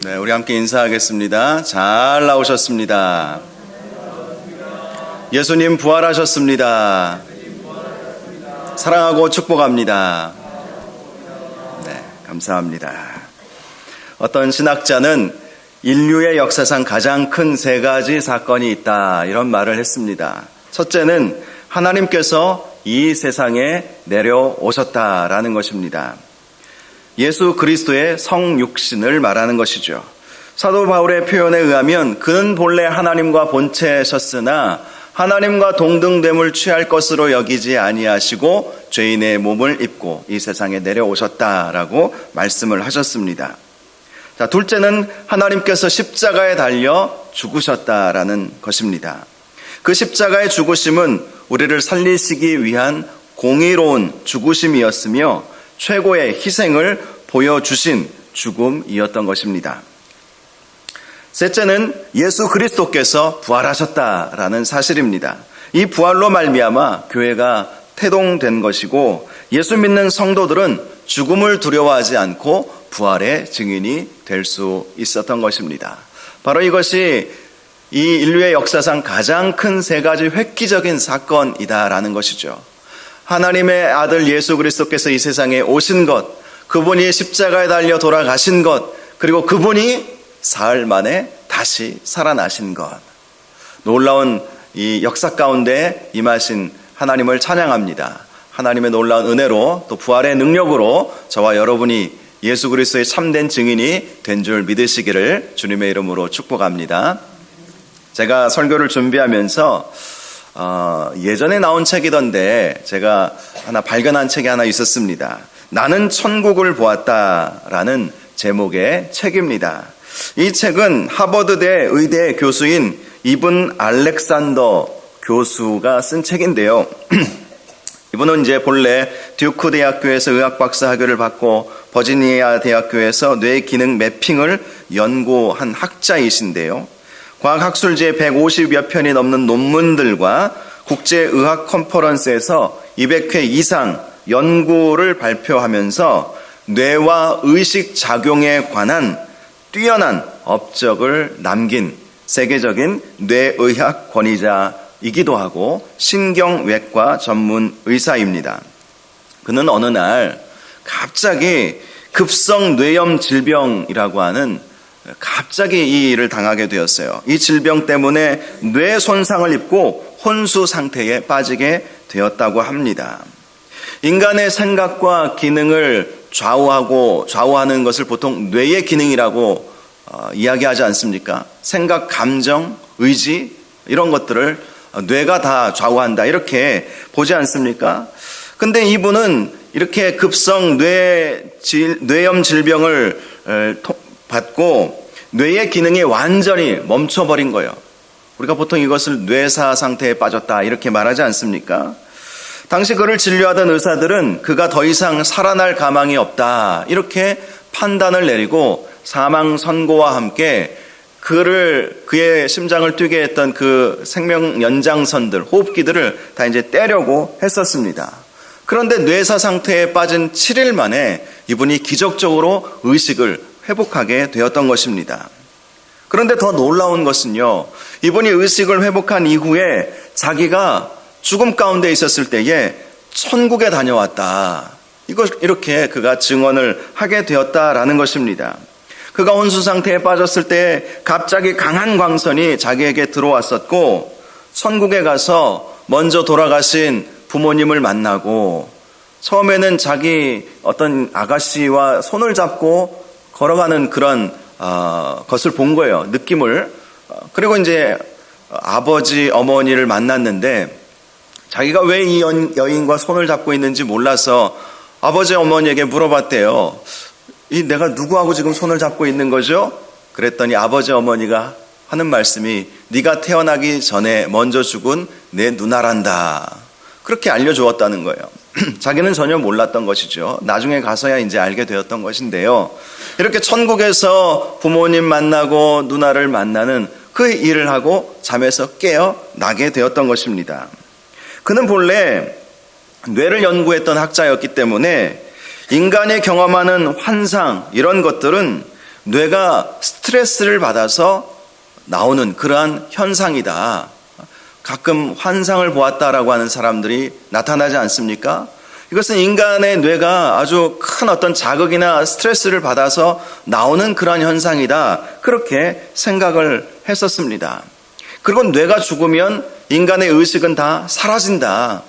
네, 우리 함께 인사하겠습니다. 잘 나오셨습니다. 예수님 부활하셨습니다. 사랑하고 축복합니다. 네, 감사합니다. 어떤 신학자는 인류의 역사상 가장 큰 세 가지 사건이 있다, 이런 말을 했습니다. 첫째는 하나님께서 이 세상에 내려오셨다라는 것입니다. 예수 그리스도의 성육신을 말하는 것이죠. 사도 바울의 표현에 의하면 그는 본래 하나님과 본체셨으나 하나님과 동등됨을 취할 것으로 여기지 아니하시고 죄인의 몸을 입고 이 세상에 내려오셨다라고 말씀을 하셨습니다. 자, 둘째는 하나님께서 십자가에 달려 죽으셨다라는 것입니다. 그 십자가의 죽으심은 우리를 살리시기 위한 공의로운 죽으심이었으며 최고의 희생을 보여주신 죽음이었던 것입니다. 셋째는 예수 그리스도께서 부활하셨다라는 사실입니다. 이 부활로 말미암아 교회가 태동된 것이고 예수 믿는 성도들은 죽음을 두려워하지 않고 부활의 증인이 될 수 있었던 것입니다. 바로 이것이 이 인류의 역사상 가장 큰 세 가지 획기적인 사건이다라는 것이죠. 하나님의 아들 예수 그리스도께서 이 세상에 오신 것, 그분이 십자가에 달려 돌아가신 것, 그리고 그분이 사흘 만에 다시 살아나신 것. 놀라운 이 역사 가운데 임하신 하나님을 찬양합니다. 하나님의 놀라운 은혜로 또 부활의 능력으로 저와 여러분이 예수 그리스도의 참된 증인이 된 줄 믿으시기를 주님의 이름으로 축복합니다. 제가 설교를 준비하면서 예전에 나온 책이던데 제가 하나 발견한 책이 하나 있었습니다. 나는 천국을 보았다라는 제목의 책입니다. 이 책은 하버드대 의대 교수인 이븐 알렉산더 교수가 쓴 책인데요. 이분은 이제 본래 듀크 대학교에서 의학 박사 학위를 받고 버지니아 대학교에서 뇌 기능 매핑을 연구한 학자이신데요. 과학학술지에 150여 편이 넘는 논문들과 국제의학 컨퍼런스에서 200회 이상 연구를 발표하면서 뇌와 의식 작용에 관한 뛰어난 업적을 남긴 세계적인 뇌의학 권위자이기도 하고 신경외과 전문 의사입니다. 그는 어느 날 갑자기 급성 뇌염 질병이라고 하는 갑자기 이 일을 당하게 되었어요. 이 질병 때문에 뇌 손상을 입고 혼수 상태에 빠지게 되었다고 합니다. 인간의 생각과 기능을 좌우하는 것을 보통 뇌의 기능이라고 이야기하지 않습니까? 생각, 감정, 의지 이런 것들을 뇌가 다 좌우한다 이렇게 보지 않습니까? 근데 이분은 이렇게 급성 뇌염 질병을 받고 뇌의 기능이 완전히 멈춰버린 거예요. 우리가 보통 이것을 뇌사 상태에 빠졌다 이렇게 말하지 않습니까? 당시 그를 진료하던 의사들은 그가 더 이상 살아날 가망이 없다 이렇게 판단을 내리고 사망 선고와 함께 그의 심장을 뛰게 했던 그 생명 연장선들, 호흡기들을 다 이제 떼려고 했었습니다. 그런데 뇌사 상태에 빠진 7일 만에 이분이 기적적으로 의식을 회복하게 되었던 것입니다. 그런데 더 놀라운 것은요, 이분이 의식을 회복한 이후에 자기가 죽음 가운데 있었을 때에 천국에 다녀왔다. 이렇게 그가 증언을 하게 되었다라는 것입니다. 그가 혼수 상태에 빠졌을 때 갑자기 강한 광선이 자기에게 들어왔었고 천국에 가서 먼저 돌아가신 부모님을 만나고 처음에는 자기 어떤 아가씨와 손을 잡고 걸어가는 그런 것을 본 거예요. 느낌을. 그리고 이제 아버지, 어머니를 만났는데 자기가 왜 이 여인과 손을 잡고 있는지 몰라서 아버지, 어머니에게 물어봤대요. 내가 누구하고 지금 손을 잡고 있는 거죠? 그랬더니 아버지, 어머니가 하는 말씀이 네가 태어나기 전에 먼저 죽은 내 누나란다. 그렇게 알려주었다는 거예요. 자기는 전혀 몰랐던 것이죠. 나중에 가서야 이제 알게 되었던 것인데요. 이렇게 천국에서 부모님 만나고 누나를 만나는 그 일을 하고 잠에서 깨어나게 되었던 것입니다. 그는 본래 뇌를 연구했던 학자였기 때문에 인간이 경험하는 환상 이런 것들은 뇌가 스트레스를 받아서 나오는 그러한 현상이다. 가끔 환상을 보았다라고 하는 사람들이 나타나지 않습니까? 이것은 인간의 뇌가 아주 큰 어떤 자극이나 스트레스를 받아서 나오는 그러한 현상이다. 그렇게 생각을 했었습니다. 그리고 뇌가 죽으면 인간의 의식은 다 사라진다.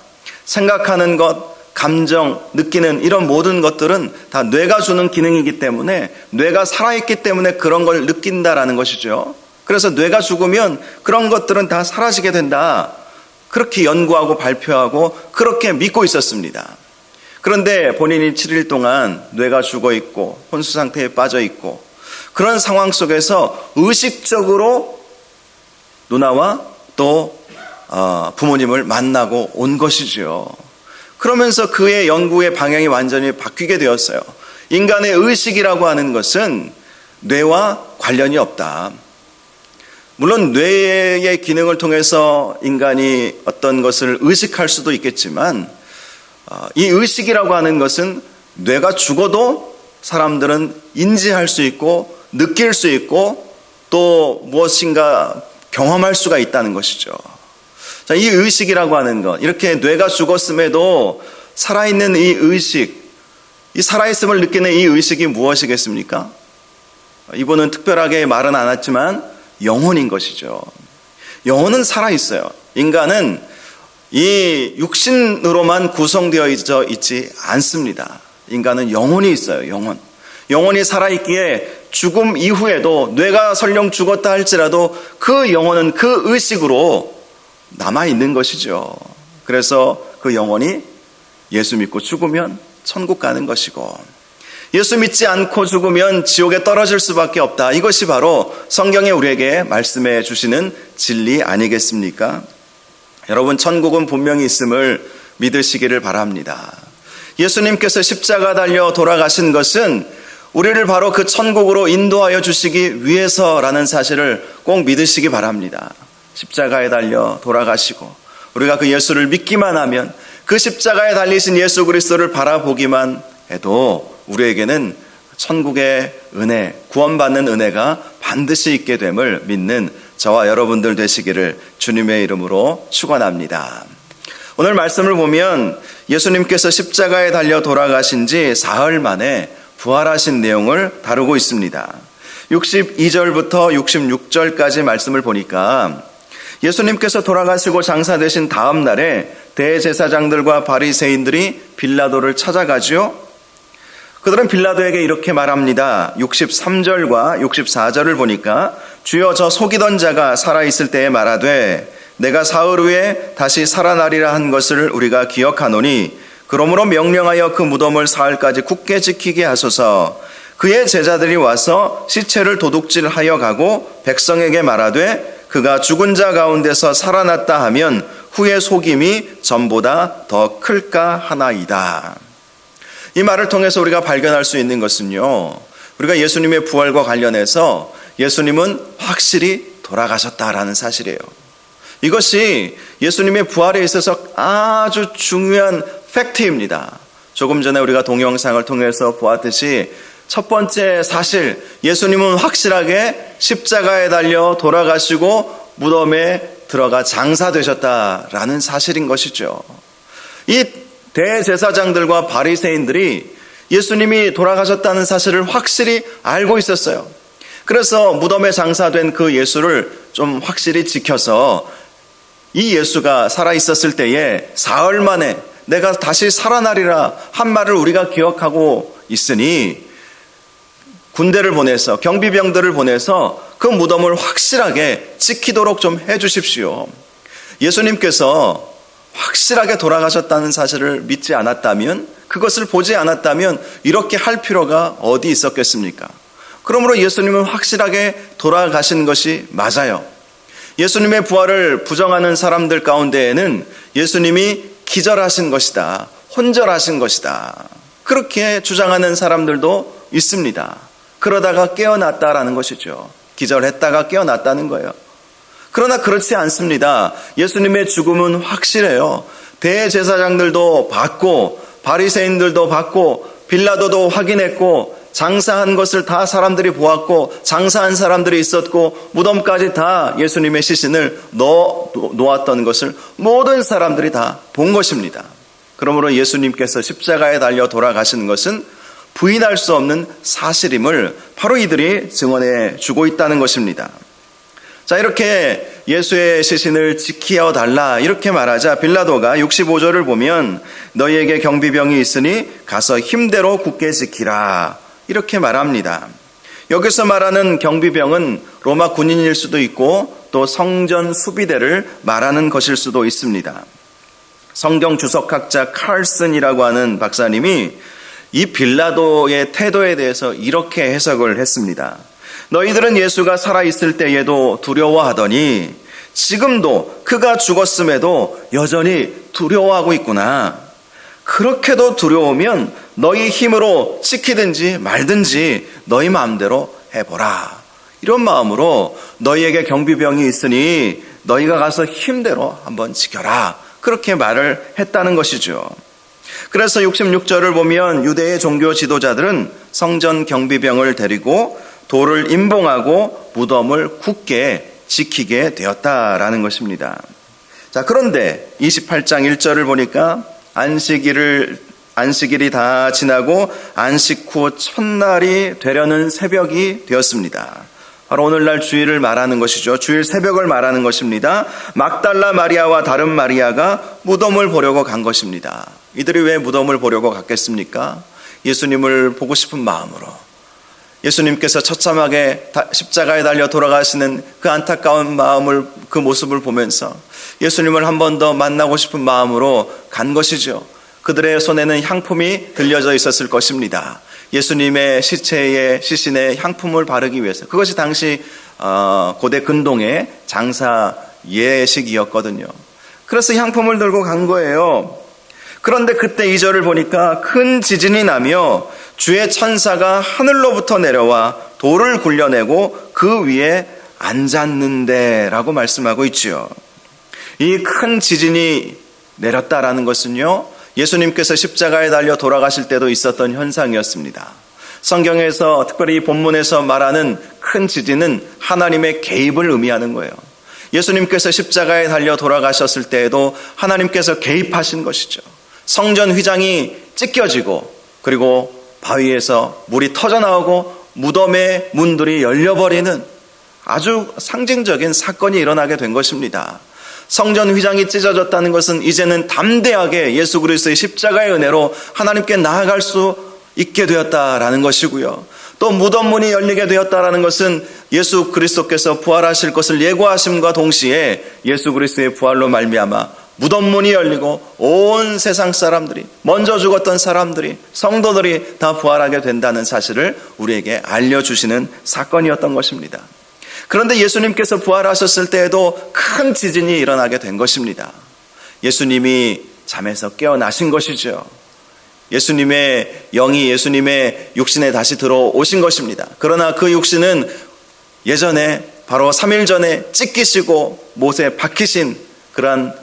생각하는 것, 감정, 느끼는 이런 모든 것들은 다 뇌가 주는 기능이기 때문에 뇌가 살아있기 때문에 그런 걸 느낀다라는 것이죠. 그래서 뇌가 죽으면 그런 것들은 다 사라지게 된다. 그렇게 연구하고 발표하고 그렇게 믿고 있었습니다. 그런데 본인이 7일 동안 뇌가 죽어 있고 혼수 상태에 빠져 있고 그런 상황 속에서 의식적으로 누나와 또 부모님을 만나고 온 것이죠. 그러면서 그의 연구의 방향이 완전히 바뀌게 되었어요. 인간의 의식이라고 하는 것은 뇌와 관련이 없다. 물론 뇌의 기능을 통해서 인간이 어떤 것을 의식할 수도 있겠지만 이 의식이라고 하는 것은 뇌가 죽어도 사람들은 인지할 수 있고 느낄 수 있고 또 무엇인가 경험할 수가 있다는 것이죠. 자, 이 의식이라고 하는 것, 이렇게 뇌가 죽었음에도 살아있는 이 의식, 이 살아있음을 느끼는 이 의식이 무엇이겠습니까? 이분은 특별하게 말은 안 했지만 영혼인 것이죠. 영혼은 살아있어요. 인간은 이 육신으로만 구성되어 있지 않습니다. 인간은 영혼이 있어요. 영혼이 살아있기에 죽음 이후에도 뇌가 설령 죽었다 할지라도 그 영혼은 그 의식으로 남아있는 것이죠. 그래서 그 영혼이 예수 믿고 죽으면 천국 가는 것이고 예수 믿지 않고 죽으면 지옥에 떨어질 수밖에 없다. 이것이 바로 성경에 우리에게 말씀해 주시는 진리 아니겠습니까? 여러분, 천국은 분명히 있음을 믿으시기를 바랍니다. 예수님께서 십자가 달려 돌아가신 것은 우리를 바로 그 천국으로 인도하여 주시기 위해서라는 사실을 꼭 믿으시기 바랍니다. 십자가에 달려 돌아가시고 우리가 그 예수를 믿기만 하면 그 십자가에 달리신 예수 그리스도를 바라보기만 해도 우리에게는 천국의 은혜, 구원받는 은혜가 반드시 있게 됨을 믿는 저와 여러분들 되시기를 주님의 이름으로 축원합니다. 오늘 말씀을 보면 예수님께서 십자가에 달려 돌아가신 지 사흘 만에 부활하신 내용을 다루고 있습니다. 62절부터 66절까지 말씀을 보니까 예수님께서 돌아가시고 장사되신 다음 날에 대제사장들과 바리새인들이 빌라도를 찾아가지요. 그들은 빌라도에게 이렇게 말합니다. 63절과 64절을 보니까 주여 저 속이던 자가 살아있을 때에 말하되 내가 사흘 후에 다시 살아나리라 한 것을 우리가 기억하노니 그러므로 명령하여 그 무덤을 사흘까지 굳게 지키게 하소서. 그의 제자들이 와서 시체를 도둑질하여 가고 백성에게 말하되 그가 죽은 자 가운데서 살아났다 하면 후의 속임이 전보다 더 클까 하나이다. 이 말을 통해서 우리가 발견할 수 있는 것은요, 우리가 예수님의 부활과 관련해서 예수님은 확실히 돌아가셨다라는 사실이에요. 이것이 예수님의 부활에 있어서 아주 중요한 팩트입니다. 조금 전에 우리가 동영상을 통해서 보았듯이 첫 번째 사실, 예수님은 확실하게 십자가에 달려 돌아가시고 무덤에 들어가 장사되셨다라는 사실인 것이죠. 이 대제사장들과 바리새인들이 예수님이 돌아가셨다는 사실을 확실히 알고 있었어요. 그래서 무덤에 장사된 그 예수를 좀 확실히 지켜서 이 예수가 살아있었을 때에 사흘 만에 내가 다시 살아나리라 한 말을 우리가 기억하고 있으니 군대를 보내서 경비병들을 보내서 그 무덤을 확실하게 지키도록 좀 해주십시오. 예수님께서 확실하게 돌아가셨다는 사실을 믿지 않았다면, 그것을 보지 않았다면 이렇게 할 필요가 어디 있었겠습니까? 그러므로 예수님은 확실하게 돌아가신 것이 맞아요. 예수님의 부활을 부정하는 사람들 가운데에는 예수님이 기절하신 것이다, 혼절하신 것이다, 그렇게 주장하는 사람들도 있습니다. 그러다가 깨어났다라는 것이죠. 기절했다가 깨어났다는 거예요. 그러나 그렇지 않습니다. 예수님의 죽음은 확실해요. 대제사장들도 봤고 바리새인들도 봤고 빌라도도 확인했고 장사한 것을 다 사람들이 보았고 장사한 사람들이 있었고 무덤까지 다 예수님의 시신을 놓았던 것을 모든 사람들이 다 본 것입니다. 그러므로 예수님께서 십자가에 달려 돌아가시는 것은 부인할 수 없는 사실임을 바로 이들이 증언해 주고 있다는 것입니다. 자, 이렇게 예수의 시신을 지키어 달라 이렇게 말하자 빌라도가 65절을 보면 너희에게 경비병이 있으니 가서 힘대로 굳게 지키라 이렇게 말합니다. 여기서 말하는 경비병은 로마 군인일 수도 있고 또 성전 수비대를 말하는 것일 수도 있습니다. 성경 주석학자 칼슨이라고 하는 박사님이 이 빌라도의 태도에 대해서 이렇게 해석을 했습니다. 너희들은 예수가 살아있을 때에도 두려워하더니 지금도 그가 죽었음에도 여전히 두려워하고 있구나. 그렇게도 두려우면 너희 힘으로 지키든지 말든지 너희 마음대로 해보라. 이런 마음으로 너희에게 경비병이 있으니 너희가 가서 힘대로 한번 지켜라. 그렇게 말을 했다는 것이죠. 그래서 66절을 보면 유대의 종교 지도자들은 성전 경비병을 데리고 돌을 임봉하고 무덤을 굳게 지키게 되었다라는 것입니다. 자, 그런데 28장 1절을 보니까 안식일이 다 지나고 안식 후 첫날이 되려는 새벽이 되었습니다. 바로 오늘날 주일을 말하는 것이죠. 주일 새벽을 말하는 것입니다. 막달라 마리아와 다른 마리아가 무덤을 보려고 간 것입니다. 이들이 왜 무덤을 보려고 갔겠습니까? 예수님을 보고 싶은 마음으로, 예수님께서 처참하게 십자가에 달려 돌아가시는 그 안타까운 마음을, 그 모습을 보면서 예수님을 한 번 더 만나고 싶은 마음으로 간 것이죠. 그들의 손에는 향품이 들려져 있었을 것입니다. 예수님의 시신에 향품을 바르기 위해서. 그것이 당시 고대 근동의 장사 예식이었거든요. 그래서 향품을 들고 간 거예요. 그런데 그때 2절을 보니까 큰 지진이 나며 주의 천사가 하늘로부터 내려와 돌을 굴려내고 그 위에 앉았는데 라고 말씀하고 있죠. 이 큰 지진이 내렸다라는 것은요, 예수님께서 십자가에 달려 돌아가실 때도 있었던 현상이었습니다. 성경에서 특별히 본문에서 말하는 큰 지진은 하나님의 개입을 의미하는 거예요. 예수님께서 십자가에 달려 돌아가셨을 때에도 하나님께서 개입하신 것이죠. 성전 휘장이 찢겨지고 그리고 바위에서 물이 터져나오고 무덤의 문들이 열려버리는 아주 상징적인 사건이 일어나게 된 것입니다. 성전 휘장이 찢어졌다는 것은 이제는 담대하게 예수 그리스도의 십자가의 은혜로 하나님께 나아갈 수 있게 되었다라는 것이고요. 또 무덤 문이 열리게 되었다라는 것은 예수 그리스도께서 부활하실 것을 예고하심과 동시에 예수 그리스도의 부활로 말미암아 무덤 문이 열리고 온 세상 사람들이, 먼저 죽었던 사람들이, 성도들이 다 부활하게 된다는 사실을 우리에게 알려주시는 사건이었던 것입니다. 그런데 예수님께서 부활하셨을 때에도 큰 지진이 일어나게 된 것입니다. 예수님이 잠에서 깨어나신 것이죠. 예수님의 영이 예수님의 육신에 다시 들어오신 것입니다. 그러나 그 육신은 예전에 바로 3일 전에 찢기시고 못에 박히신 그러한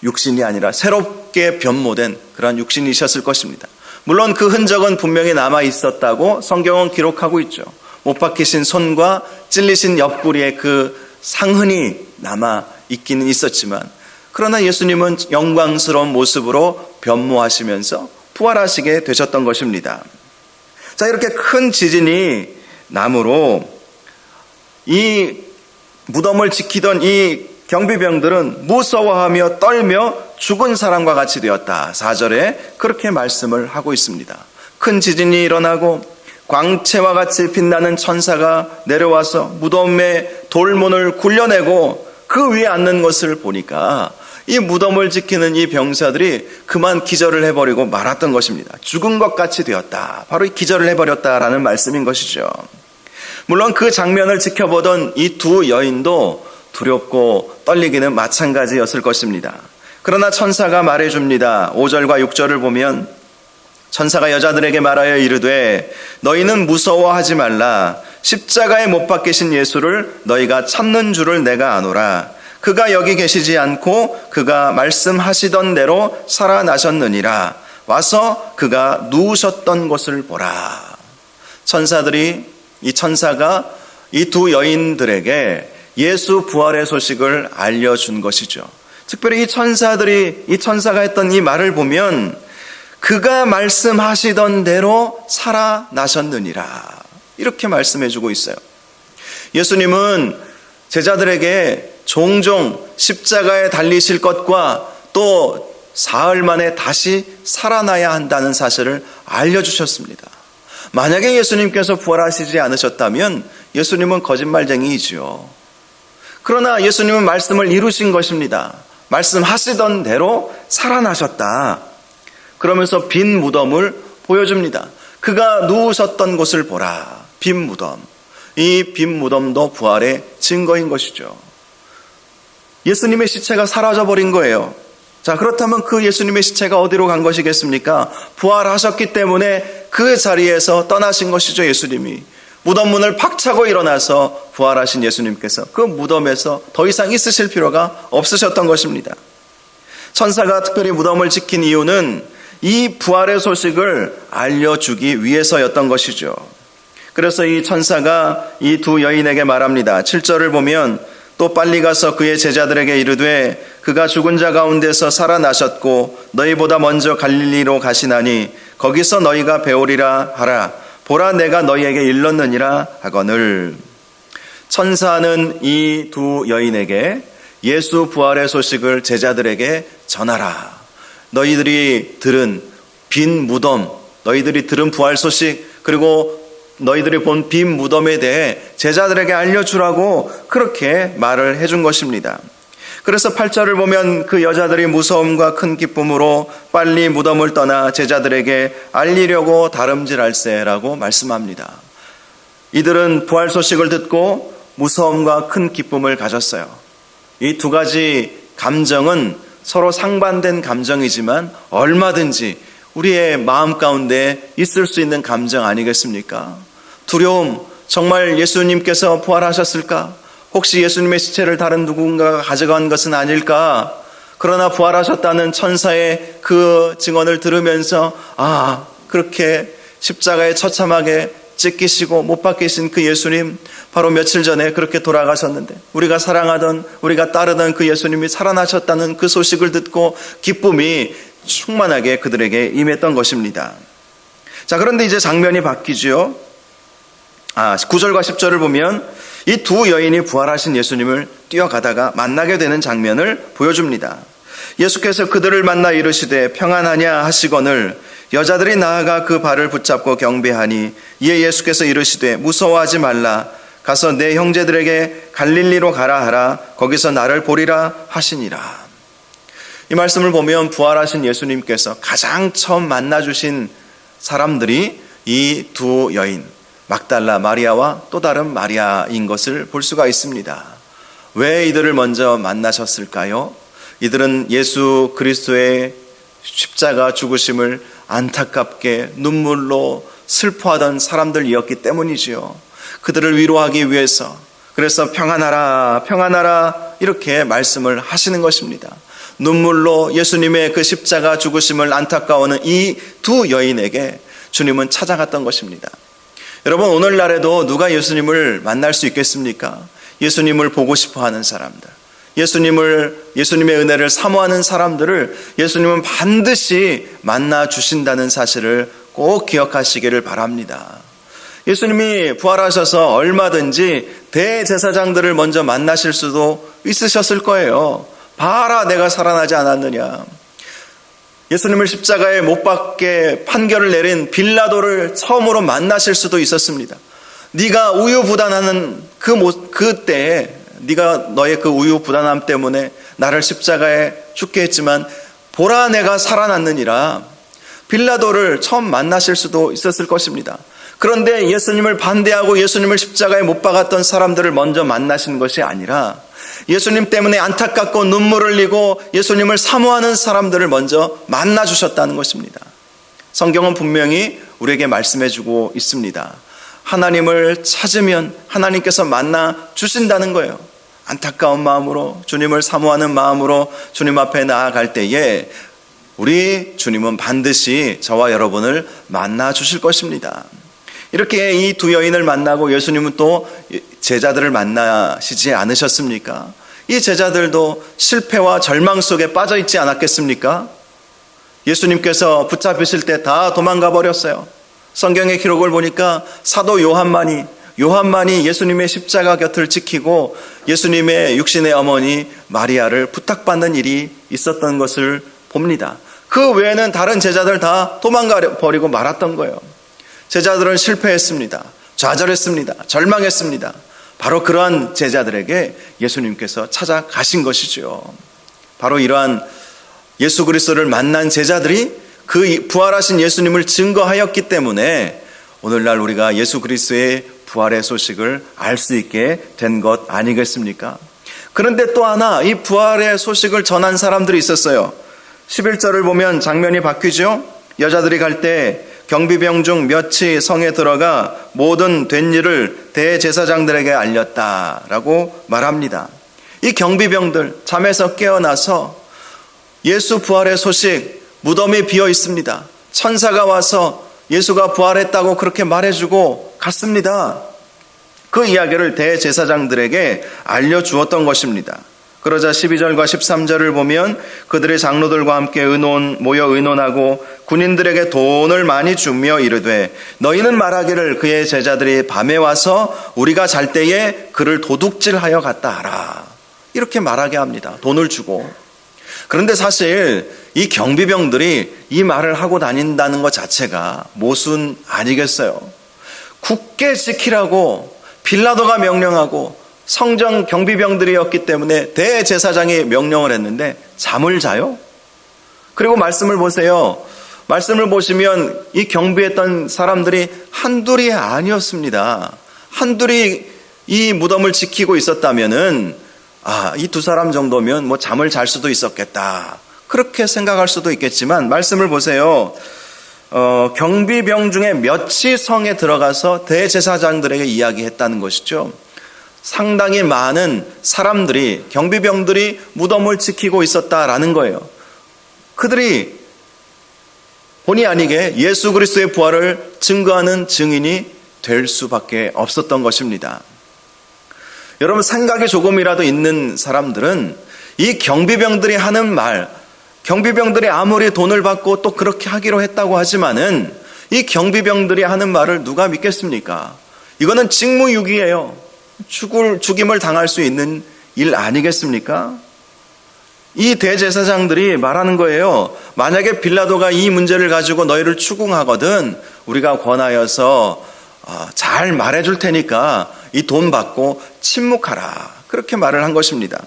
육신이 아니라 새롭게 변모된 그러한 육신이셨을 것입니다. 물론 그 흔적은 분명히 남아 있었다고 성경은 기록하고 있죠. 못 박히신 손과 찔리신 옆구리에 그 상흔이 남아 있기는 있었지만, 그러나 예수님은 영광스러운 모습으로 변모하시면서 부활하시게 되셨던 것입니다. 자, 이렇게 큰 지진이 나므로 이 무덤을 지키던 이 경비병들은 무서워하며 떨며 죽은 사람과 같이 되었다. 4절에 그렇게 말씀을 하고 있습니다. 큰 지진이 일어나고 광채와 같이 빛나는 천사가 내려와서 무덤의 돌문을 굴려내고 그 위에 앉는 것을 보니까 이 무덤을 지키는 이 병사들이 그만 기절을 해버리고 말았던 것입니다. 죽은 것 같이 되었다. 바로 이 기절을 해버렸다라는 말씀인 것이죠. 물론 그 장면을 지켜보던 이 두 여인도 두렵고 떨리기는 마찬가지였을 것입니다. 그러나 천사가 말해줍니다. 5절과 6절을 보면 천사가 여자들에게 말하여 이르되 너희는 무서워하지 말라. 십자가에 못 박히신 예수를 너희가 찾는 줄을 내가 아노라. 그가 여기 계시지 않고 그가 말씀하시던 대로 살아나셨느니라. 와서 그가 누우셨던 곳을 보라. 이 천사가 이 두 여인들에게 예수 부활의 소식을 알려준 것이죠. 특별히 이 천사가 했던 이 말을 보면 그가 말씀하시던 대로 살아나셨느니라, 이렇게 말씀해주고 있어요. 예수님은 제자들에게 종종 십자가에 달리실 것과 또 사흘 만에 다시 살아나야 한다는 사실을 알려주셨습니다. 만약에 예수님께서 부활하시지 않으셨다면 예수님은 거짓말쟁이이지요. 그러나 예수님은 말씀을 이루신 것입니다. 말씀하시던 대로 살아나셨다. 그러면서 빈 무덤을 보여줍니다. 그가 누우셨던 곳을 보라. 빈 무덤. 이 빈 무덤도 부활의 증거인 것이죠. 예수님의 시체가 사라져버린 거예요. 자, 그렇다면 그 예수님의 시체가 어디로 간 것이겠습니까? 부활하셨기 때문에 그 자리에서 떠나신 것이죠. 예수님이 무덤 문을 박차고 일어나서 부활하신 예수님께서 그 무덤에서 더 이상 있으실 필요가 없으셨던 것입니다. 천사가 특별히 무덤을 지킨 이유는 이 부활의 소식을 알려주기 위해서였던 것이죠. 그래서 이 천사가 이 두 여인에게 말합니다. 7절을 보면 또 빨리 가서 그의 제자들에게 이르되 그가 죽은 자 가운데서 살아나셨고 너희보다 먼저 갈릴리로 가시나니 거기서 너희가 배우리라 하라. 보라, 내가 너희에게 일렀느니라 하거늘. 천사는 이 두 여인에게 예수 부활의 소식을 제자들에게 전하라. 너희들이 들은 빈 무덤, 너희들이 들은 부활 소식, 그리고 너희들이 본 빈 무덤에 대해 제자들에게 알려주라고 그렇게 말을 해준 것입니다. 그래서 8절을 보면 그 여자들이 무서움과 큰 기쁨으로 빨리 무덤을 떠나 제자들에게 알리려고 다름질할세라고 말씀합니다. 이들은 부활 소식을 듣고 무서움과 큰 기쁨을 가졌어요. 이 두 가지 감정은 서로 상반된 감정이지만 얼마든지 우리의 마음 가운데 있을 수 있는 감정 아니겠습니까? 두려움, 정말 예수님께서 부활하셨을까? 혹시 예수님의 시체를 다른 누군가가 가져간 것은 아닐까? 그러나 부활하셨다는 천사의 그 증언을 들으면서 그렇게 십자가에 처참하게 찢기시고 못 박히신 그 예수님, 바로 며칠 전에 그렇게 돌아가셨는데 우리가 사랑하던, 우리가 따르던 그 예수님이 살아나셨다는 그 소식을 듣고 기쁨이 충만하게 그들에게 임했던 것입니다. 자, 그런데 이제 장면이 바뀌죠. 9절과 10절을 보면 이 두 여인이 부활하신 예수님을 뛰어가다가 만나게 되는 장면을 보여줍니다. 예수께서 그들을 만나 이르시되 평안하냐 하시거늘 여자들이 나아가 그 발을 붙잡고 경배하니 이에 예수께서 이르시되 무서워하지 말라. 가서 내 형제들에게 갈릴리로 가라 하라. 거기서 나를 보리라 하시니라. 이 말씀을 보면 부활하신 예수님께서 가장 처음 만나주신 사람들이 이 두 여인, 막달라 마리아와 또 다른 마리아인 것을 볼 수가 있습니다. 왜 이들을 먼저 만나셨을까요? 이들은 예수 그리스도의 십자가 죽으심을 안타깝게 눈물로 슬퍼하던 사람들이었기 때문이지요. 그들을 위로하기 위해서, 그래서 평안하라 평안하라 이렇게 말씀을 하시는 것입니다. 눈물로 예수님의 그 십자가 죽으심을 안타까워하는 이 두 여인에게 주님은 찾아갔던 것입니다. 여러분, 오늘날에도 누가 예수님을 만날 수 있겠습니까? 예수님을 보고 싶어하는 사람들, 예수님의 은혜를 사모하는 사람들을 예수님은 반드시 만나 주신다는 사실을 꼭 기억하시기를 바랍니다. 예수님이 부활하셔서 얼마든지 대제사장들을 먼저 만나실 수도 있으셨을 거예요. 봐라, 내가 살아나지 않았느냐. 예수님을 십자가에 못 박게 판결을 내린 빌라도를 처음으로 만나실 수도 있었습니다. 네가 우유부단하는 그때에 네가 너의 그 우유부단함 때문에 나를 십자가에 죽게 했지만 보라, 내가 살아났느니라. 빌라도를 처음 만나실 수도 있었을 것입니다. 그런데 예수님을 반대하고 예수님을 십자가에 못 박았던 사람들을 먼저 만나신 것이 아니라 예수님 때문에 안타깝고 눈물을 흘리고 예수님을 사모하는 사람들을 먼저 만나 주셨다는 것입니다. 성경은 분명히 우리에게 말씀해주고 있습니다. 하나님을 찾으면 하나님께서 만나 주신다는 거예요. 안타까운 마음으로, 주님을 사모하는 마음으로 주님 앞에 나아갈 때에 우리 주님은 반드시 저와 여러분을 만나 주실 것입니다. 이렇게 이 두 여인을 만나고 예수님은 또 제자들을 만나시지 않으셨습니까? 이 제자들도 실패와 절망 속에 빠져 있지 않았겠습니까? 예수님께서 붙잡히실 때 다 도망가 버렸어요. 성경의 기록을 보니까 사도 요한만이 예수님의 십자가 곁을 지키고 예수님의 육신의 어머니 마리아를 부탁받는 일이 있었던 것을 봅니다. 그 외에는 다른 제자들 다 도망가 버리고 말았던 거예요. 제자들은 실패했습니다. 좌절했습니다. 절망했습니다. 바로 그러한 제자들에게 예수님께서 찾아가신 것이죠. 바로 이러한 예수 그리스도를 만난 제자들이 그 부활하신 예수님을 증거하였기 때문에 오늘날 우리가 예수 그리스도의 부활의 소식을 알 수 있게 된 것 아니겠습니까? 그런데 또 하나 이 부활의 소식을 전한 사람들이 있었어요. 11절을 보면 장면이 바뀌죠. 여자들이 갈 때 경비병 중 몇이 성에 들어가 모든 된 일을 대제사장들에게 알렸다라고 말합니다. 이 경비병들 잠에서 깨어나서 예수 부활의 소식, 무덤이 비어 있습니다. 천사가 와서 예수가 부활했다고 그렇게 말해주고 갔습니다. 그 이야기를 대제사장들에게 알려주었던 것입니다. 그러자 12절과 13절을 보면 그들의 장로들과 함께 모여 의논하고 군인들에게 돈을 많이 주며 이르되 너희는 말하기를 그의 제자들이 밤에 와서 우리가 잘 때에 그를 도둑질하여 갔다 하라. 이렇게 말하게 합니다. 돈을 주고. 그런데 사실 이 경비병들이 이 말을 하고 다닌다는 것 자체가 모순 아니겠어요? 굳게 지키라고 빌라도가 명령하고 성전 경비병들이었기 때문에 대제사장이 명령을 했는데 잠을 자요? 그리고 말씀을 보세요. 말씀을 보시면 이 경비했던 사람들이 한둘이 아니었습니다. 한둘이 이 무덤을 지키고 있었다면은 이 두 사람 정도면 뭐 잠을 잘 수도 있었겠다. 그렇게 생각할 수도 있겠지만 말씀을 보세요. 경비병 중에 몇이 성에 들어가서 대제사장들에게 이야기했다는 것이죠. 상당히 많은 사람들이 경비병들이 무덤을 지키고 있었다라는 거예요. 그들이 본의 아니게 예수 그리스도의 부활을 증거하는 증인이 될 수밖에 없었던 것입니다. 여러분 생각이 조금이라도 있는 사람들은 이 경비병들이 하는 말, 경비병들이 아무리 돈을 받고 또 그렇게 하기로 했다고 하지만은 이 경비병들이 하는 말을 누가 믿겠습니까? 이거는 직무유기예요. 죽임을 당할 수 있는 일 아니겠습니까? 이 대제사장들이 말하는 거예요. 만약에 빌라도가 이 문제를 가지고 너희를 추궁하거든 우리가 권하여서 잘 말해줄 테니까 이 돈 받고 침묵하라. 그렇게 말을 한 것입니다.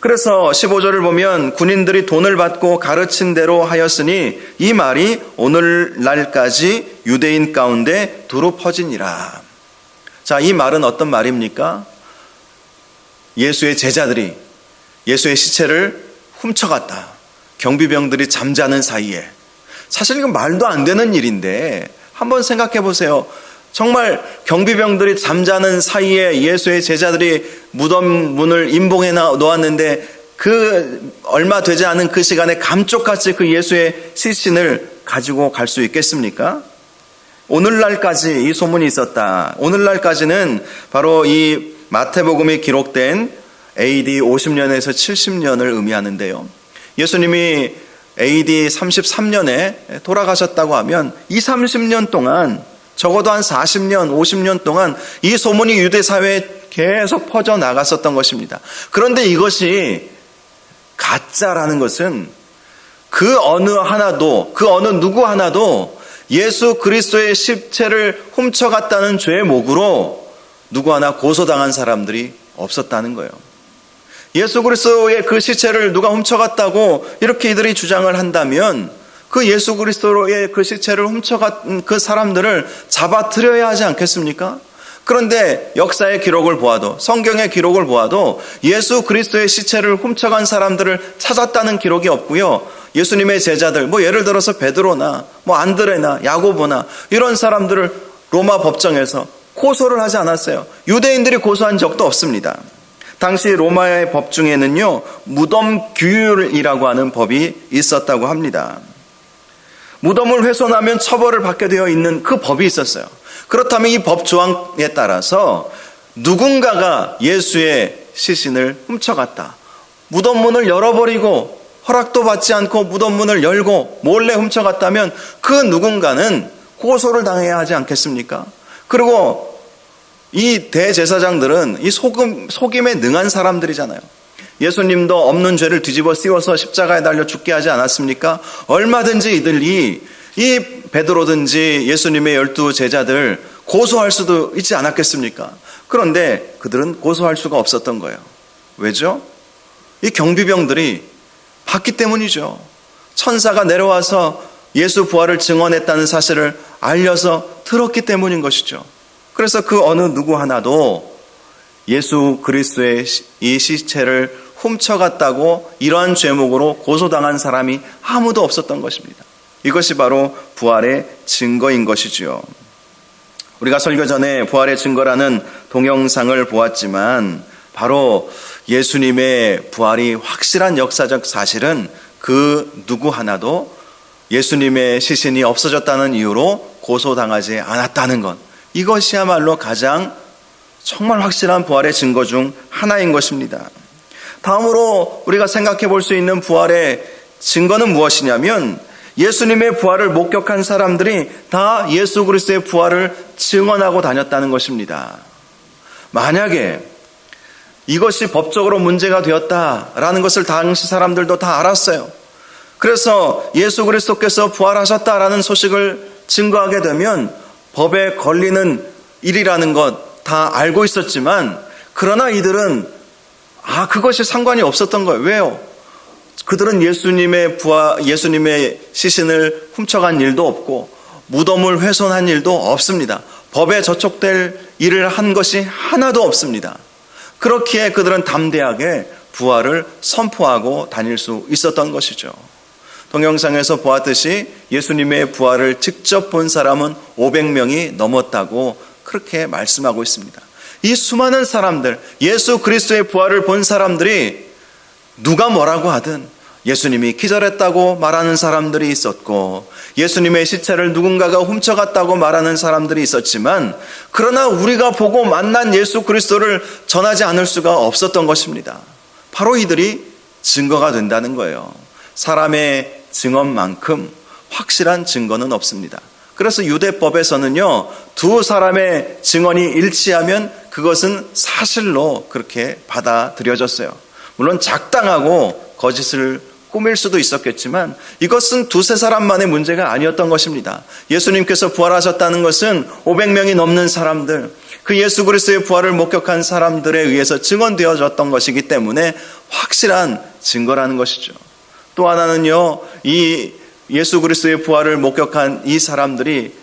그래서 15절을 보면 군인들이 돈을 받고 가르친 대로 하였으니 이 말이 오늘날까지 유대인 가운데 두루 퍼지니라. 자, 이 말은 어떤 말입니까? 예수의 제자들이 예수의 시체를 훔쳐갔다. 경비병들이 잠자는 사이에. 사실 이건 말도 안 되는 일인데 한번 생각해 보세요. 정말 경비병들이 잠자는 사이에 예수의 제자들이 무덤 문을 임봉해 놓았는데 그 얼마 되지 않은 그 시간에 감쪽같이 그 예수의 시신을 가지고 갈 수 있겠습니까? 오늘날까지 이 소문이 있었다. 오늘날까지는 바로 이 마태복음이 기록된 AD 50년에서 70년을 의미하는데요. 예수님이 AD 33년에 돌아가셨다고 하면 30년 동안 적어도 한 40년, 50년 동안 이 소문이 유대 사회에 계속 퍼져나갔었던 것입니다. 그런데 이것이 가짜라는 것은 그 어느 누구 하나도 예수 그리스도의 시체를 훔쳐갔다는 죄의 목으로 누구 하나 고소당한 사람들이 없었다는 거예요. 예수 그리스도의 그 시체를 누가 훔쳐갔다고 이렇게 이들이 주장을 한다면 그 예수 그리스도의 그 시체를 훔쳐간 그 사람들을 잡아들여야 하지 않겠습니까? 그런데 역사의 기록을 보아도 성경의 기록을 보아도 예수 그리스도의 시체를 훔쳐간 사람들을 찾았다는 기록이 없고요. 예수님의 제자들, 예를 들어서 베드로나 안드레나 야고보나 이런 사람들을 로마 법정에서 고소를 하지 않았어요. 유대인들이 고소한 적도 없습니다. 당시 로마의 법 중에는요, 무덤 규율이라고 하는 법이 있었다고 합니다. 무덤을 훼손하면 처벌을 받게 되어 있는 그 법이 있었어요. 그렇다면 이 법 조항에 따라서 누군가가 예수의 시신을 훔쳐갔다. 무덤 문을 열어버리고 허락도 받지 않고 무덤 문을 열고 몰래 훔쳐갔다면 그 누군가는 고소를 당해야 하지 않겠습니까? 그리고 이 대제사장들은 이 속임에 능한 사람들이잖아요. 예수님도 없는 죄를 뒤집어 씌워서 십자가에 달려 죽게 하지 않았습니까? 얼마든지 이들이 이 베드로든지 예수님의 12 제자들 고소할 수도 있지 않았겠습니까? 그런데 그들은 고소할 수가 없었던 거예요. 왜죠? 이 경비병들이 봤기 때문이죠. 천사가 내려와서 예수 부활을 증언했다는 사실을 알려서 들었기 때문인 것이죠. 그래서 그 어느 누구 하나도 예수 그리스도의 이 시체를 훔쳐갔다고 이러한 죄목으로 고소당한 사람이 아무도 없었던 것입니다. 이것이 바로 부활의 증거인 것이지요. 우리가 설교 전에 부활의 증거라는 동영상을 보았지만 바로 예수님의 부활이 확실한 역사적 사실은 그 누구 하나도 예수님의 시신이 없어졌다는 이유로 고소당하지 않았다는 것, 이것이야말로 가장 정말 확실한 부활의 증거 중 하나인 것입니다. 다음으로 우리가 생각해 볼 수 있는 부활의 증거는 무엇이냐면 예수님의 부활을 목격한 사람들이 다 예수 그리스도의 부활을 증언하고 다녔다는 것입니다. 만약에 이것이 법적으로 문제가 되었다라는 것을 당시 사람들도 다 알았어요. 그래서 예수 그리스도께서 부활하셨다라는 소식을 증거하게 되면 법에 걸리는 일이라는 것 다 알고 있었지만 그러나 이들은 그것이 상관이 없었던 거예요. 왜요? 그들은 예수님의 시신을 훔쳐간 일도 없고 무덤을 훼손한 일도 없습니다. 법에 저촉될 일을 한 것이 하나도 없습니다. 그렇기에 그들은 담대하게 부활을 선포하고 다닐 수 있었던 것이죠. 동영상에서 보았듯이 예수님의 부활을 직접 본 사람은 500명이 넘었다고 그렇게 말씀하고 있습니다. 이 수많은 사람들, 예수 그리스도의 부활을 본 사람들이 누가 뭐라고 하든 예수님이 기절했다고 말하는 사람들이 있었고 예수님의 시체를 누군가가 훔쳐갔다고 말하는 사람들이 있었지만 그러나 우리가 보고 만난 예수 그리스도를 전하지 않을 수가 없었던 것입니다. 바로 이들이 증거가 된다는 거예요. 사람의 증언만큼 확실한 증거는 없습니다. 그래서 유대법에서는요, 두 사람의 증언이 일치하면 그것은 사실로 그렇게 받아들여졌어요. 물론 작당하고 거짓을 꾸밀 수도 있었겠지만 이것은 두세 사람만의 문제가 아니었던 것입니다. 예수님께서 부활하셨다는 것은 500명이 넘는 사람들, 그 예수 그리스도의 부활을 목격한 사람들에 의해서 증언되어졌던 것이기 때문에 확실한 증거라는 것이죠. 또 하나는요, 이 예수 그리스도의 부활을 목격한 이 사람들이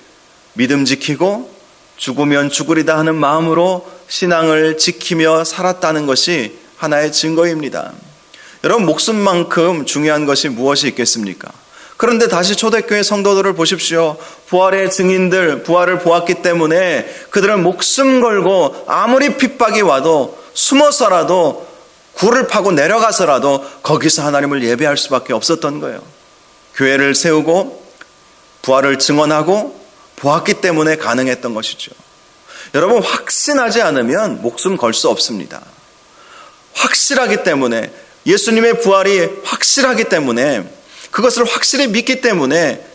믿음 지키고 죽으면 죽으리다 하는 마음으로 신앙을 지키며 살았다는 것이 하나의 증거입니다. 여러분, 목숨만큼 중요한 것이 무엇이 있겠습니까? 그런데 다시 초대교회 성도들을 보십시오. 부활의 증인들, 부활을 보았기 때문에 그들은 목숨 걸고 아무리 핍박이 와도 숨어서라도 굴을 파고 내려가서라도 거기서 하나님을 예배할 수밖에 없었던 거예요. 교회를 세우고 부활을 증언하고 보았기 때문에 가능했던 것이죠. 여러분, 확신하지 않으면 목숨 걸 수 없습니다. 확실하기 때문에, 예수님의 부활이 확실하기 때문에, 그것을 확실히 믿기 때문에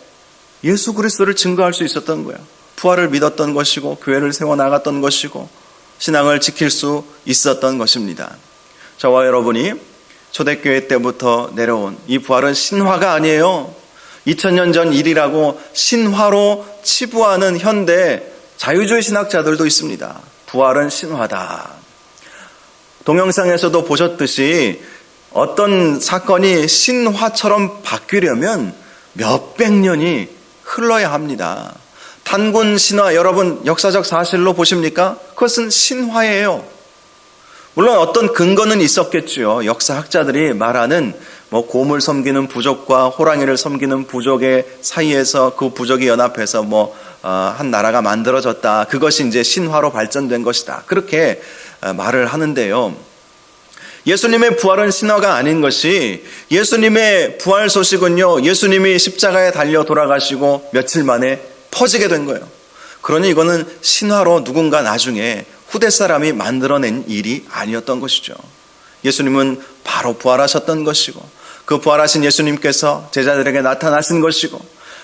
예수 그리스도를 증거할 수 있었던 거예요. 부활을 믿었던 것이고 교회를 세워나갔던 것이고 신앙을 지킬 수 있었던 것입니다. 저와 여러분이 초대교회 때부터 내려온 이 부활은 신화가 아니에요. 2000년 전 일이라고 신화로 치부하는 현대 자유주의 신학자들도 있습니다. 부활은 신화다. 동영상에서도 보셨듯이 어떤 사건이 신화처럼 바뀌려면 몇백 년이 흘러야 합니다. 단군 신화, 여러분 역사적 사실로 보십니까? 그것은 신화예요. 물론 어떤 근거는 있었겠죠. 역사학자들이 말하는 곰을 섬기는 부족과 호랑이를 섬기는 부족의 사이에서 그 부족이 연합해서 한 나라가 만들어졌다. 그것이 이제 신화로 발전된 것이다. 그렇게 말을 하는데요. 예수님의 부활은 신화가 아닌 것이, 예수님의 부활 소식은요, 예수님이 십자가에 달려 돌아가시고 며칠 만에 퍼지게 된 거예요. 그러니 이거는 신화로 누군가 나중에 후대 사람이 만들어낸 일이 아니었던 것이죠. 예수님은 바로 부활하셨던 것이고, 그 부활하신 예수님께서 제자들에게 나타나신 것이고,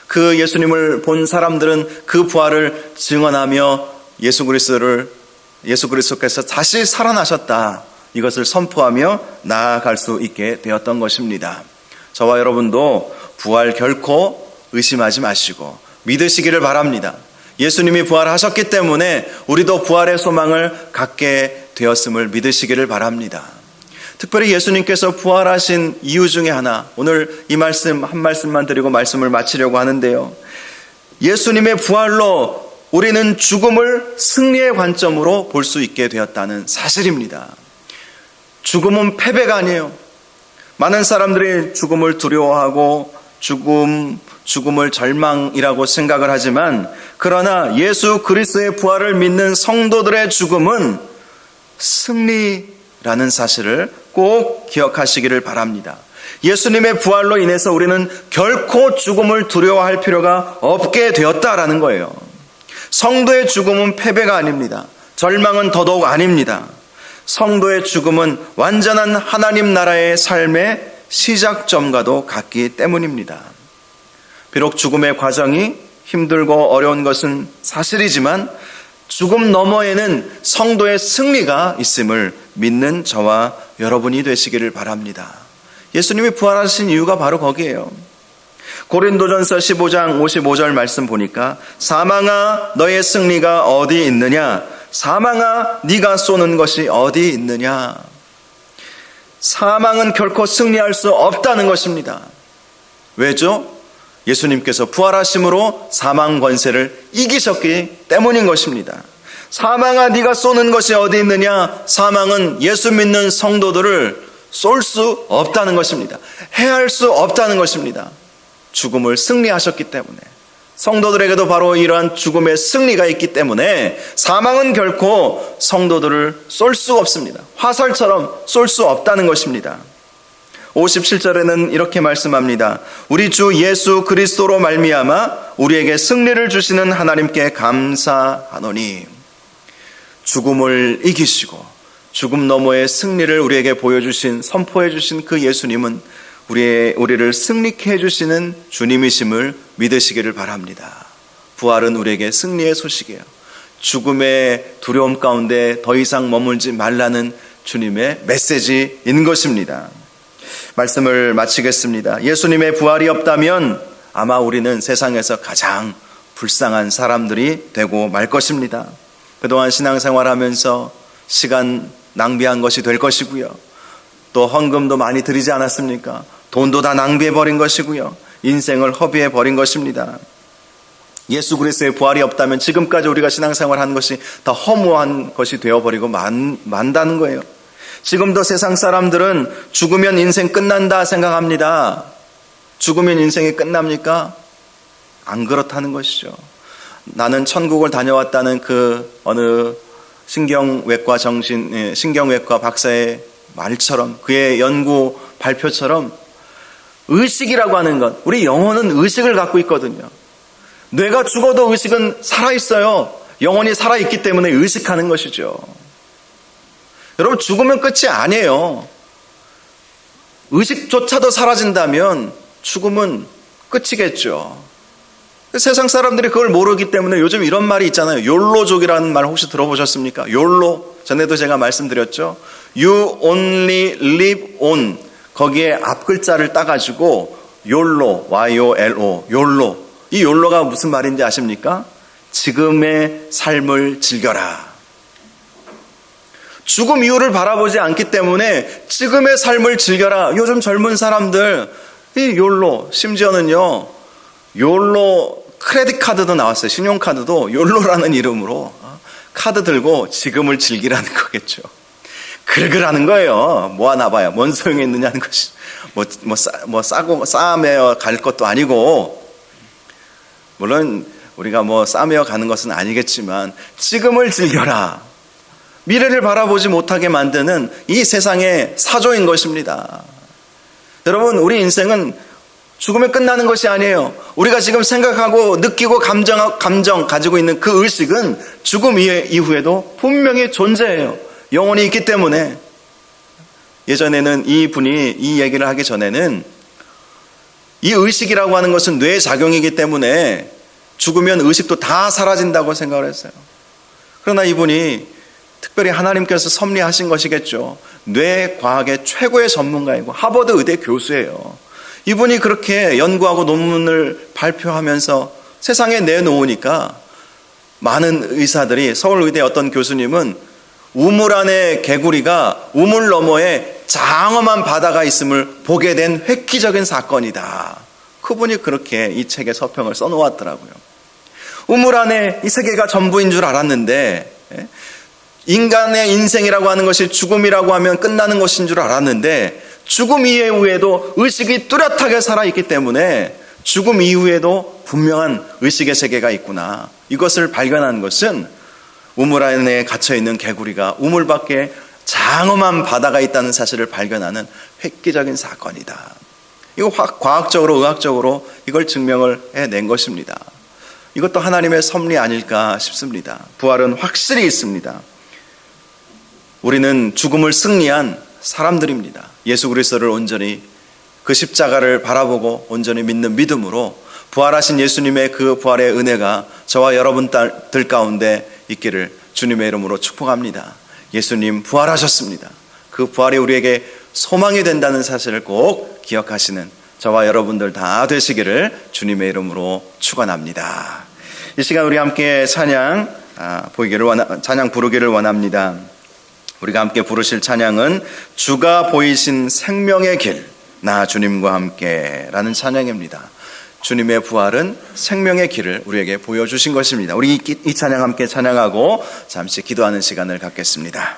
그 예수님을 본 사람들은 그 부활을 증언하며 예수 그리스도께서 다시 살아나셨다, 이것을 선포하며 나아갈 수 있게 되었던 것입니다. 저와 여러분도 부활 결코 의심하지 마시고 믿으시기를 바랍니다. 예수님이 부활하셨기 때문에 우리도 부활의 소망을 갖게 되었음을 믿으시기를 바랍니다. 특별히 예수님께서 부활하신 이유 중에 하나, 오늘 이 말씀 한 말씀만 드리고 말씀을 마치려고 하는데요, 예수님의 부활로 우리는 죽음을 승리의 관점으로 볼 수 있게 되었다는 사실입니다. 죽음은 패배가 아니에요. 많은 사람들이 죽음을 두려워하고 죽음을 절망이라고 생각을 하지만, 그러나 예수 그리스도의 부활을 믿는 성도들의 죽음은 승리라는 사실을 꼭 기억하시기를 바랍니다. 예수님의 부활로 인해서 우리는 결코 죽음을 두려워할 필요가 없게 되었다라는 거예요. 성도의 죽음은 패배가 아닙니다. 절망은 더더욱 아닙니다. 성도의 죽음은 완전한 하나님 나라의 삶의 시작점과도 같기 때문입니다. 비록 죽음의 과정이 힘들고 어려운 것은 사실이지만 죽음 너머에는 성도의 승리가 있음을 믿는 저와 여러분이 되시기를 바랍니다. 예수님이 부활하신 이유가 바로 거기에요. 고린도전서 15장 55절 말씀 보니까, 사망아 너의 승리가 어디 있느냐, 사망아 네가 쏘는 것이 어디 있느냐. 사망은 결코 승리할 수 없다는 것입니다. 왜죠? 예수님께서 부활하심으로 사망 권세를 이기셨기 때문인 것입니다. 사망아 네가 쏘는 것이 어디 있느냐. 사망은 예수 믿는 성도들을 쏠 수 없다는 것입니다. 해할 수 없다는 것입니다. 죽음을 승리하셨기 때문에, 성도들에게도 바로 이러한 죽음의 승리가 있기 때문에 사망은 결코 성도들을 쏠 수 없습니다. 화살처럼 쏠 수 없다는 것입니다. 57절에는 이렇게 말씀합니다. 우리 주 예수 그리스도로 말미암아 우리에게 승리를 주시는 하나님께 감사하노니. 죽음을 이기시고 죽음 너머의 승리를 우리에게 보여주신, 선포해 주신 그 예수님은 우리를 승리케 해주시는 주님이심을 믿으시기를 바랍니다. 부활은 우리에게 승리의 소식이에요. 죽음의 두려움 가운데 더 이상 머물지 말라는 주님의 메시지인 것입니다. 말씀을 마치겠습니다. 예수님의 부활이 없다면 아마 우리는 세상에서 가장 불쌍한 사람들이 되고 말 것입니다. 그동안 신앙생활하면서 시간 낭비한 것이 될 것이고요, 또 헌금도 많이 드리지 않았습니까? 돈도 다 낭비해버린 것이고요, 인생을 허비해버린 것입니다. 예수 그리스도의 부활이 없다면 지금까지 우리가 신앙생활한 것이 다 허무한 것이 되어버리고 만다는 거예요. 지금도 세상 사람들은 죽으면 인생 끝난다 생각합니다. 죽으면 인생이 끝납니까? 안 그렇다는 것이죠. 나는 천국을 다녀왔다는 그 어느 신경외과 박사의 말처럼, 그의 연구 발표처럼 의식이라고 하는 것, 우리 영혼은 의식을 갖고 있거든요. 뇌가 죽어도 의식은 살아있어요. 영혼이 살아있기 때문에 의식하는 것이죠. 여러분, 죽으면 끝이 아니에요. 의식조차도 사라진다면 죽음은 끝이겠죠. 세상 사람들이 그걸 모르기 때문에 요즘 이런 말이 있잖아요. 욜로족이라는 말 혹시 들어보셨습니까? 욜로, 전에도 제가 말씀드렸죠. You only live on, 거기에 앞글자를 따가지고 욜로, Y-O-L-O, 욜로. 이 욜로가 무슨 말인지 아십니까? 지금의 삶을 즐겨라. 죽음 이후를 바라보지 않기 때문에 지금의 삶을 즐겨라. 요즘 젊은 사람들 이 욜로, 심지어는요 욜로 크레딧 카드도 나왔어요. 신용카드도 욜로라는 이름으로 카드 들고 지금을 즐기라는 거겠죠. 긁으라는 거예요. 모아놔 봐요. 뭔 소용이 있느냐는 것이. 싸고 싸매어 갈 것도 아니고, 물론 우리가 싸매어 가는 것은 아니겠지만 지금을 즐겨라. 미래를 바라보지 못하게 만드는 이 세상의 사조인 것입니다. 여러분, 우리 인생은 죽으면 끝나는 것이 아니에요. 우리가 지금 생각하고 느끼고 감정 가지고 있는 그 의식은 죽음 이후에도 분명히 존재해요. 영혼이 있기 때문에. 예전에는 이분이 이 얘기를 하기 전에는 이 의식이라고 하는 것은 뇌 작용이기 때문에 죽으면 의식도 다 사라진다고 생각을 했어요. 그러나 이분이 특별히 하나님께서 섭리하신 것이겠죠. 뇌과학의 최고의 전문가이고 하버드 의대 교수예요. 이분이 그렇게 연구하고 논문을 발표하면서 세상에 내놓으니까 많은 의사들이, 서울의대 어떤 교수님은 우물 안에 개구리가 우물 너머에 장엄한 바다가 있음을 보게 된 획기적인 사건이다. 그분이 그렇게 이 책에 서평을 써놓았더라고요. 우물 안에 이 세계가 전부인 줄 알았는데, 인간의 인생이라고 하는 것이 죽음이라고 하면 끝나는 것인 줄 알았는데, 죽음 이후에도 의식이 뚜렷하게 살아있기 때문에 죽음 이후에도 분명한 의식의 세계가 있구나. 이것을 발견한 것은 우물 안에 갇혀있는 개구리가 우물 밖에 장엄한 바다가 있다는 사실을 발견하는 획기적인 사건이다. 이거 과학적으로, 의학적으로 이걸 증명을 해낸 것입니다. 이것도 하나님의 섭리 아닐까 싶습니다. 부활은 확실히 있습니다. 우리는 죽음을 승리한 사람들입니다. 예수 그리스도를 온전히, 그 십자가를 바라보고 온전히 믿는 믿음으로 부활하신 예수님의 그 부활의 은혜가 저와 여러분들 가운데 있기를 주님의 이름으로 축복합니다. 예수님 부활하셨습니다. 그 부활이 우리에게 소망이 된다는 사실을 꼭 기억하시는 저와 여러분들 다 되시기를 주님의 이름으로 축원합니다. 이 시간 우리 함께 찬양 부르기를 원합니다. 우리가 함께 부르실 찬양은 주가 보이신 생명의 길, 나 주님과 함께 라는 찬양입니다. 주님의 부활은 생명의 길을 우리에게 보여주신 것입니다. 우리 이 찬양 함께 찬양하고 잠시 기도하는 시간을 갖겠습니다.